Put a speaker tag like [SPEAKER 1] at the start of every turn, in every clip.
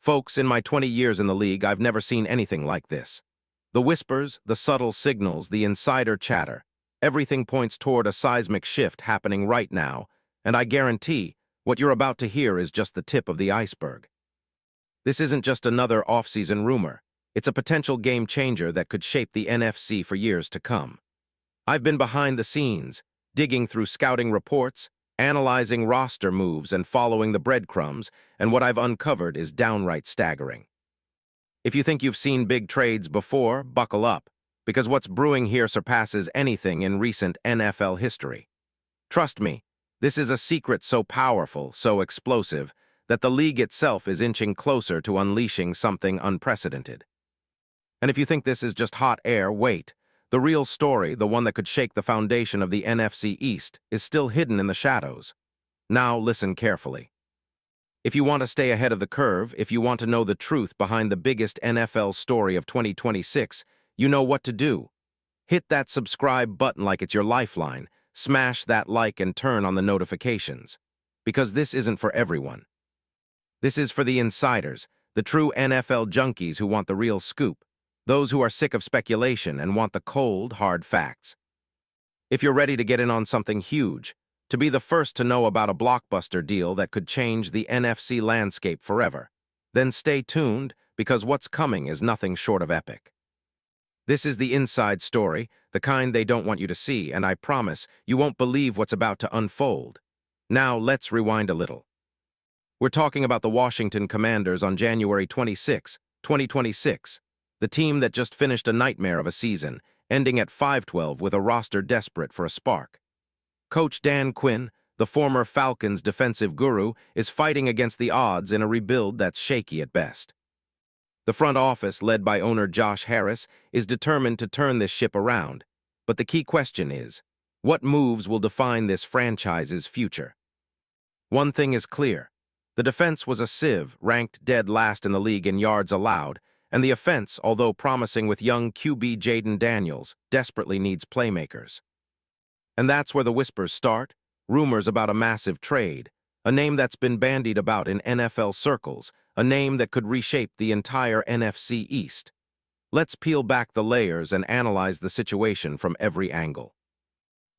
[SPEAKER 1] Folks, in my 20 years in the league, I've never seen anything like this. The whispers, the subtle signals, the insider chatter, everything points toward a seismic shift happening right now, and I guarantee what you're about to hear is just the tip of the iceberg. This isn't just another off-season rumor. It's a potential game changer that could shape the NFC for years to come. I've been behind the scenes, digging through scouting reports, analyzing roster moves and following the breadcrumbs, and what I've uncovered is downright staggering. If you think you've seen big trades before, buckle up, because what's brewing here surpasses anything in recent NFL history. Trust me, this is a secret so powerful, so explosive, that the league itself is inching closer to unleashing something unprecedented. And if you think this is just hot air, wait. The real story, the one that could shake the foundation of the NFC East, is still hidden in the shadows. Now listen carefully. If you want to stay ahead of the curve, if you want to know the truth behind the biggest NFL story of 2026, you know what to do. Hit that subscribe button like it's your lifeline, smash that like and turn on the notifications. Because this isn't for everyone. This is for the insiders, the true NFL junkies who want the real scoop, those who are sick of speculation and want the cold, hard facts. If you're ready to get in on something huge, to be the first to know about a blockbuster deal that could change the NFC landscape forever, then stay tuned because what's coming is nothing short of epic. This is the inside story, the kind they don't want you to see, and I promise you won't believe what's about to unfold. Now let's rewind a little. We're talking about the Washington Commanders on January 26, 2026, the team that just finished a nightmare of a season, ending at 5-12 with a roster desperate for a spark. Coach Dan Quinn, the former Falcons defensive guru, is fighting against the odds in a rebuild that's shaky at best. The front office, led by owner Josh Harris, is determined to turn this ship around. But the key question is, what moves will define this franchise's future? One thing is clear. The defense was a sieve, ranked dead last in the league in yards allowed, and the offense, although promising with young QB Jaden Daniels, desperately needs playmakers. And that's where the whispers start, rumors about a massive trade, a name that's been bandied about in NFL circles, a name that could reshape the entire NFC East. Let's peel back the layers and analyze the situation from every angle.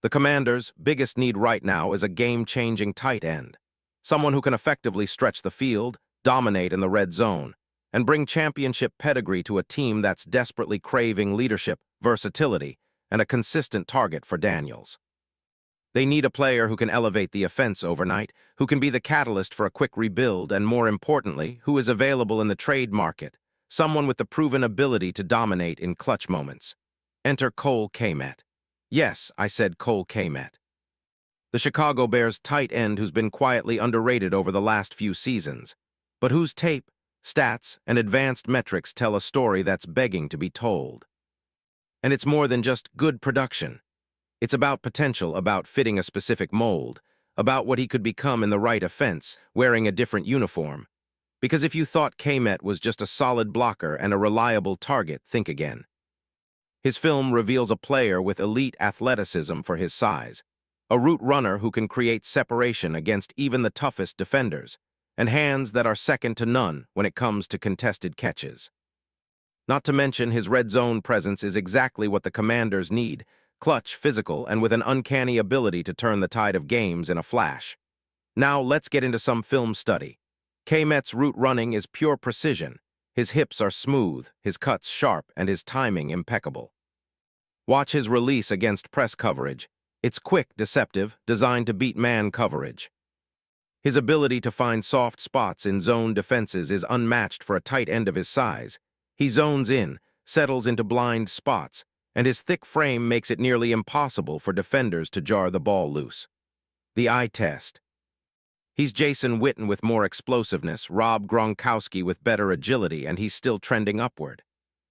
[SPEAKER 1] The Commanders' biggest need right now is a game-changing tight end, someone who can effectively stretch the field, dominate in the red zone, and bring championship pedigree to a team that's desperately craving leadership, versatility, and a consistent target for Daniels. They need a player who can elevate the offense overnight, who can be the catalyst for a quick rebuild, and more importantly, who is available in the trade market, someone with the proven ability to dominate in clutch moments. Enter Cole Kmet. Yes, I said Cole Kmet. The Chicago Bears tight end who's been quietly underrated over the last few seasons, but whose tape, stats, and advanced metrics tell a story that's begging to be told. And it's more than just good production. It's about potential, about fitting a specific mold, about what he could become in the right offense, wearing a different uniform. Because if you thought Kmet was just a solid blocker and a reliable target, think again. His film reveals a player with elite athleticism for his size, a route runner who can create separation against even the toughest defenders, and hands that are second to none when it comes to contested catches. Not to mention his red zone presence is exactly what the Commanders need, clutch, physical, and with an uncanny ability to turn the tide of games in a flash. Now let's get into some film study. Kmet's route running is pure precision. His hips are smooth, his cuts sharp, and his timing impeccable. Watch his release against press coverage. It's quick, deceptive, designed to beat man coverage. His ability to find soft spots in zone defenses is unmatched for a tight end of his size. He zones in, settles into blind spots, and his thick frame makes it nearly impossible for defenders to jar the ball loose. The eye test. He's Jason Witten with more explosiveness, Rob Gronkowski with better agility, and he's still trending upward.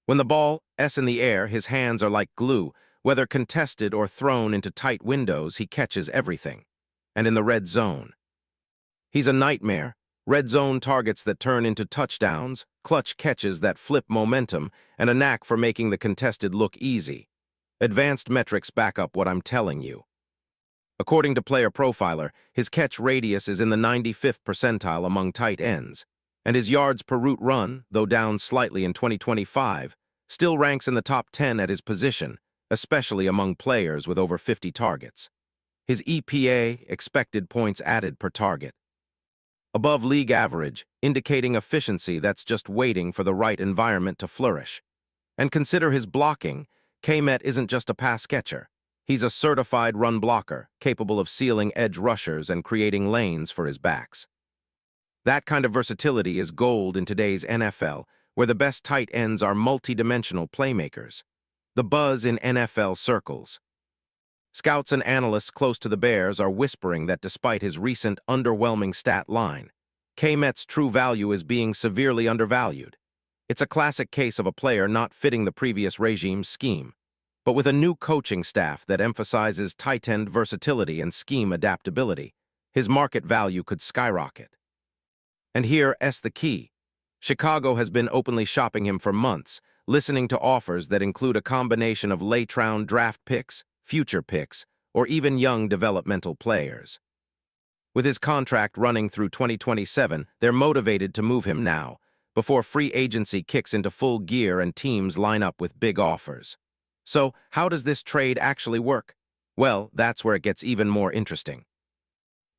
[SPEAKER 1] When the ball is in the air, his hands are like glue. Whether contested or thrown into tight windows, he catches everything. And in the red zone. He's a nightmare. Red zone targets that turn into touchdowns, clutch catches that flip momentum, and a knack for making the contested look easy. Advanced metrics back up what I'm telling you. According to Player Profiler, his catch radius is in the 95th percentile among tight ends, and his yards per route run, though down slightly in 2025, still ranks in the top 10 at his position, especially among players with over 50 targets. His EPA, expected points added per target, above league average, indicating efficiency that's just waiting for the right environment to flourish. And consider his blocking. Kmet isn't just a pass catcher. He's a certified run blocker, capable of sealing edge rushers and creating lanes for his backs. That kind of versatility is gold in today's NFL, where the best tight ends are multi-dimensional playmakers. The buzz in NFL circles. Scouts and analysts close to the Bears are whispering that despite his recent underwhelming stat line, Kmet's true value is being severely undervalued. It's a classic case of a player not fitting the previous regime's scheme, but with a new coaching staff that emphasizes tight end versatility and scheme adaptability, his market value could skyrocket. And here's the key. Chicago has been openly shopping him for months, listening to offers that include a combination of late-round draft picks, future picks, or even young developmental players. With his contract running through 2027, they're motivated to move him now, before free agency kicks into full gear and teams line up with big offers. So, how does this trade actually work? Well, that's where it gets even more interesting.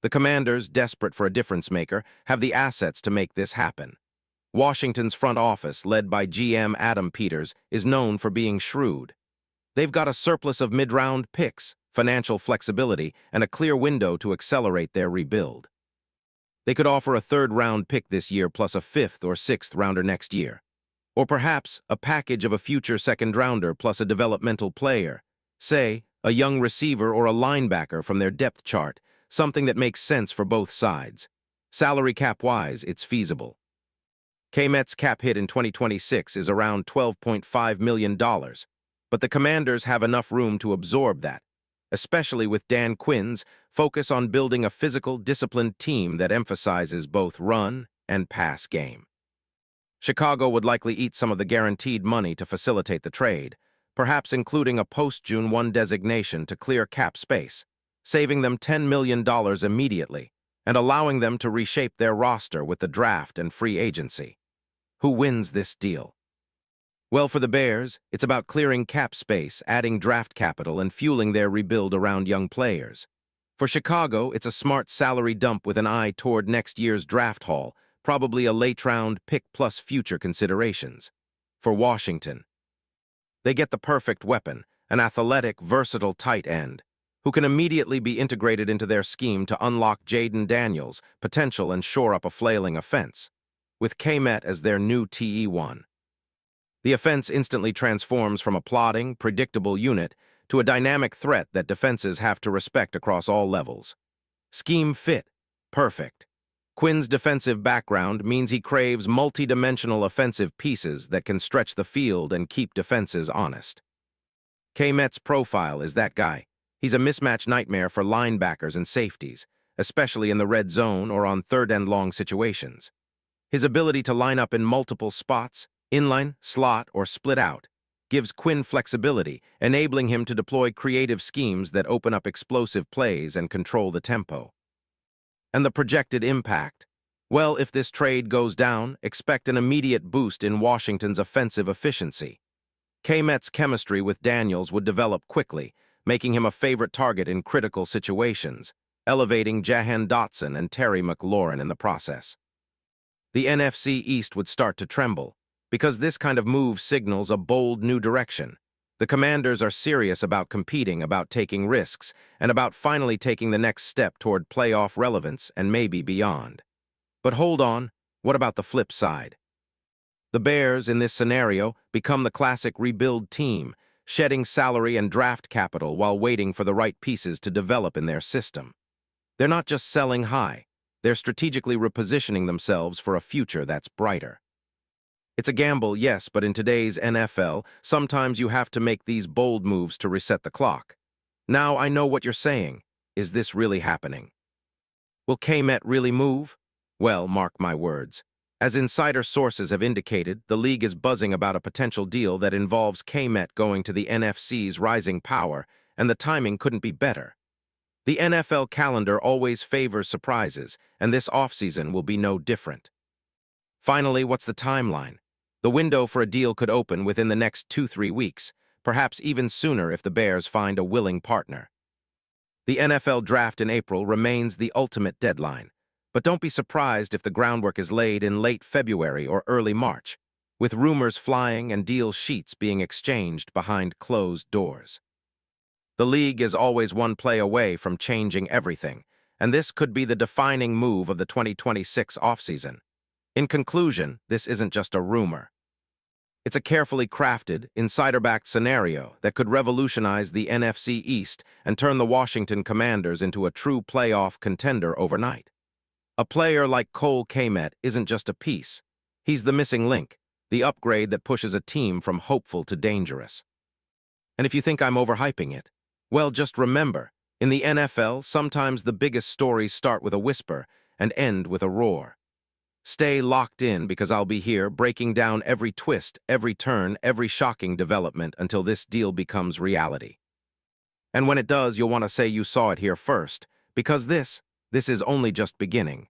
[SPEAKER 1] The Commanders, desperate for a difference maker, have the assets to make this happen. Washington's front office, led by GM Adam Peters, is known for being shrewd. They've got a surplus of mid-round picks, financial flexibility, and a clear window to accelerate their rebuild. They could offer a third-round pick this year plus a fifth or sixth rounder next year. Or perhaps a package of a future second-rounder plus a developmental player, say, a young receiver or a linebacker from their depth chart, something that makes sense for both sides. Salary cap-wise, it's feasible. Kmet's cap hit in 2026 is around $12.5 million, but the Commanders have enough room to absorb that, especially with Dan Quinn's focus on building a physical, disciplined team that emphasizes both run and pass game. Chicago would likely eat some of the guaranteed money to facilitate the trade, perhaps including a post-June 1 designation to clear cap space, saving them $10 million immediately and allowing them to reshape their roster with the draft and free agency. Who wins this deal? Well, for the Bears, it's about clearing cap space, adding draft capital, and fueling their rebuild around young players. For Chicago, it's a smart salary dump with an eye toward next year's draft haul, probably a late-round pick plus future considerations. For Washington, they get the perfect weapon, an athletic, versatile tight end, who can immediately be integrated into their scheme to unlock Jaden Daniels' potential and shore up a flailing offense. With Kmet as their new TE1, the offense instantly transforms from a plodding, predictable unit to a dynamic threat that defenses have to respect across all levels. Scheme fit, perfect. Quinn's defensive background means he craves multi-dimensional offensive pieces that can stretch the field and keep defenses honest. Kmet's profile is that guy. He's a mismatch nightmare for linebackers and safeties, especially in the red zone or on third-and-long situations. His ability to line up in multiple spots, inline, slot, or split out, gives Quinn flexibility, enabling him to deploy creative schemes that open up explosive plays and control the tempo. And the projected impact? Well, if this trade goes down, expect an immediate boost in Washington's offensive efficiency. Kmet's chemistry with Daniels would develop quickly, making him a favorite target in critical situations, elevating Jahan Dotson and Terry McLaurin in the process. The NFC East would start to tremble, because this kind of move signals a bold new direction. The Commanders are serious about competing, about taking risks, and about finally taking the next step toward playoff relevance and maybe beyond. But hold on, what about the flip side? The Bears, in this scenario, become the classic rebuild team, shedding salary and draft capital while waiting for the right pieces to develop in their system. They're not just selling high, they're strategically repositioning themselves for a future that's brighter. It's a gamble, yes, but in today's NFL, sometimes you have to make these bold moves to reset the clock. Now I know what you're saying. Is this really happening? Will Kmet really move? Well, mark my words. As insider sources have indicated, the league is buzzing about a potential deal that involves Kmet going to the NFC's rising power, and the timing couldn't be better. The NFL calendar always favors surprises, and this offseason will be no different. Finally, what's the timeline? The window for a deal could open within the next 2-3 weeks, perhaps even sooner if the Bears find a willing partner. The NFL draft in April remains the ultimate deadline, but don't be surprised if the groundwork is laid in late February or early March, with rumors flying and deal sheets being exchanged behind closed doors. The league is always one play away from changing everything, and this could be the defining move of the 2026 offseason. In conclusion, this isn't just a rumor. It's a carefully crafted, insider-backed scenario that could revolutionize the NFC East and turn the Washington Commanders into a true playoff contender overnight. A player like Cole Kmet isn't just a piece. He's the missing link, the upgrade that pushes a team from hopeful to dangerous. And if you think I'm overhyping it, well, just remember, in the NFL, sometimes the biggest stories start with a whisper and end with a roar. Stay locked in because I'll be here breaking down every twist, every turn, every shocking development until this deal becomes reality. And when it does, you'll want to say you saw it here first, because this is only just beginning.